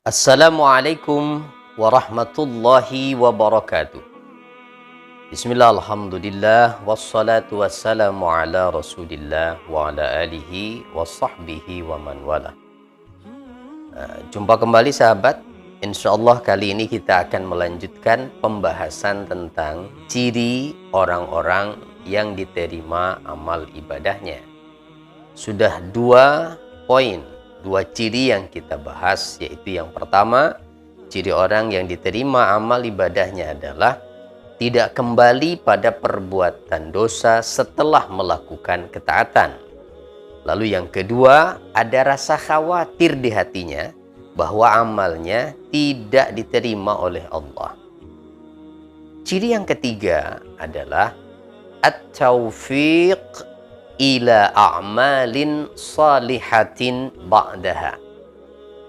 Assalamualaikum warahmatullahi wabarakatuh. Bismillah, alhamdulillah, wassalatu wassalamu ala rasulillah wa ala alihi wa sahbihi wa man wala. Jumpa kembali sahabat. Insyaallah kali ini kita akan melanjutkan pembahasan tentang ciri orang-orang yang diterima amal ibadahnya. Sudah 2 poin, 2 ciri yang kita bahas, yaitu yang pertama, ciri orang yang diterima amal ibadahnya adalah tidak kembali pada perbuatan dosa setelah melakukan ketaatan. Lalu yang kedua, ada rasa khawatir di hatinya bahwa amalnya tidak diterima oleh Allah. Ciri yang ketiga adalah at-taufiq ila a'malin salihatin ba'daha.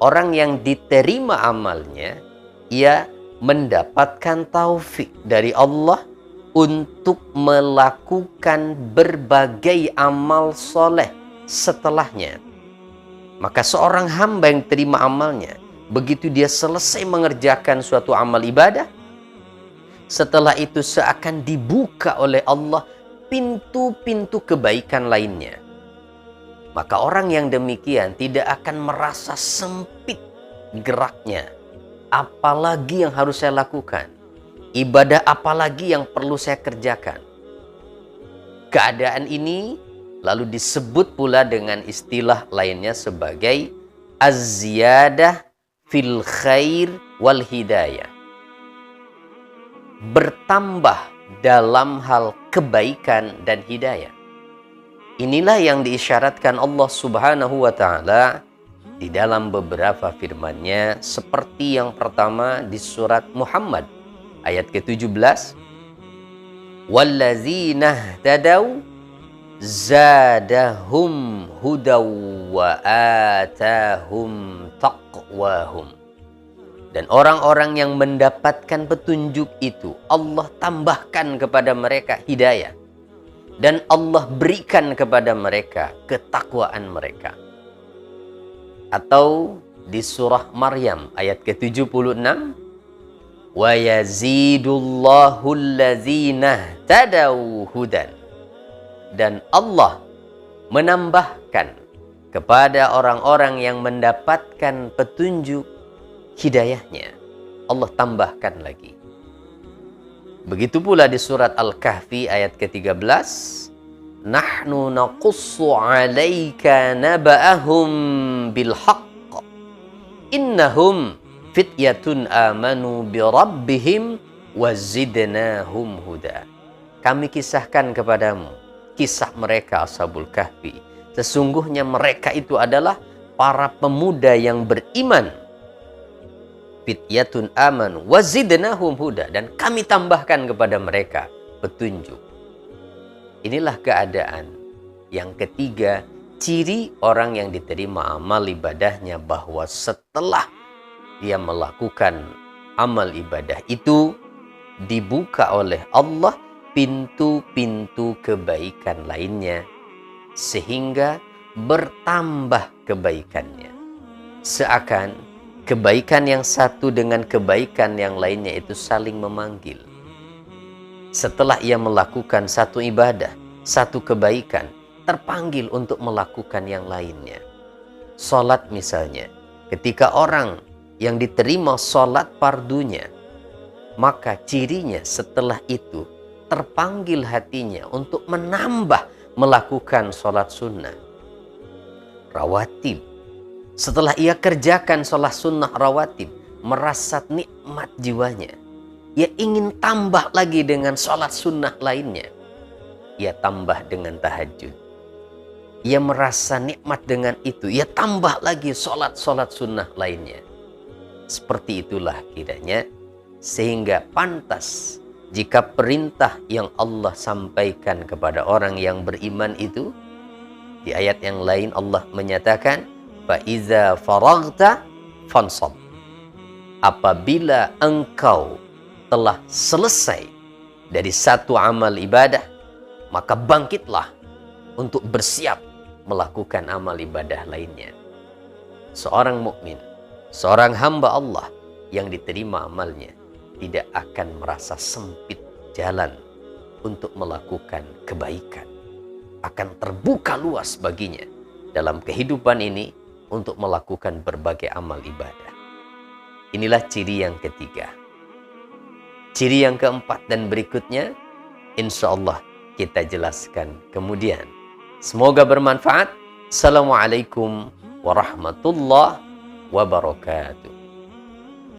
Orang yang diterima amalnya, ia mendapatkan taufik dari Allah untuk melakukan berbagai amal soleh setelahnya. Maka seorang hamba yang terima amalnya, begitu dia selesai mengerjakan suatu amal ibadah, setelah itu seakan dibuka oleh Allah pintu-pintu kebaikan lainnya. Maka orang yang demikian tidak akan merasa sempit geraknya. Apalagi yang harus saya lakukan? Ibadah apalagi yang perlu saya kerjakan? Keadaan ini lalu disebut pula dengan istilah lainnya sebagai az-ziyadah fil khair wal hidayah. Bertambah dalam hal kebaikan dan hidayah. Inilah yang diisyaratkan Allah Subhanahu wa ta'ala di dalam beberapa firman-Nya, seperti yang pertama di surat Muhammad ayat ke-17, wallazina ihtadaw zadahum hudaw wa atahum taqwahum. Dan orang-orang yang mendapatkan petunjuk itu, Allah tambahkan kepada mereka hidayah. Dan Allah berikan kepada mereka ketakwaan mereka. Atau di surah Maryam ayat ke-76, wa yazidullahu allazina tadaw hudan. Dan Allah menambahkan kepada orang-orang yang mendapatkan petunjuk hidayahnya, Allah tambahkan lagi. Begitu pula di surat Al-Kahfi ayat ke-13, nahnu naqussu 'alaika naba'ahum bil haqq innahum fityatun amanu bi rabbihim wazidnahum huda. Kami kisahkan kepadamu kisah mereka Ashabul Kahfi. Sesungguhnya mereka itu adalah para pemuda yang beriman, fityatun amanu wazidnahum huda, dan kami tambahkan kepada mereka petunjuk. Inilah keadaan yang ketiga, ciri orang yang diterima amal ibadahnya, bahwa setelah dia melakukan amal ibadah itu, dibuka oleh Allah pintu-pintu kebaikan lainnya, sehingga bertambah kebaikannya. Seakan kebaikan yang satu dengan kebaikan yang lainnya itu saling memanggil. Setelah ia melakukan satu ibadah, satu kebaikan, terpanggil untuk melakukan yang lainnya. Salat misalnya, ketika orang yang diterima salat fardunya, maka cirinya setelah itu terpanggil hatinya untuk menambah melakukan salat sunnah, rawatib. Setelah ia kerjakan sholat sunnah rawatib, merasa nikmat jiwanya. Ia ingin tambah lagi dengan sholat sunnah lainnya. Ia tambah dengan tahajud. Ia merasa nikmat dengan itu. Ia tambah lagi sholat-sholat sunnah lainnya. Seperti itulah kiranya. Sehingga pantas jika perintah yang Allah sampaikan kepada orang yang beriman itu, di ayat yang lain Allah menyatakan, فَإِذَا فَرَغْتَ فَانْصَبْ. Apabila engkau telah selesai dari satu amal ibadah, maka bangkitlah untuk bersiap melakukan amal ibadah lainnya. Seorang mukmin Seorang hamba Allah yang diterima amalnya tidak akan merasa sempit jalan untuk melakukan kebaikan. Akan terbuka luas baginya dalam kehidupan ini untuk melakukan berbagai amal ibadah. Inilah ciri yang ketiga. Ciri yang keempat dan berikutnya, insya Allah kita jelaskan kemudian. Semoga bermanfaat. Assalamualaikum warahmatullahi wabarakatuh.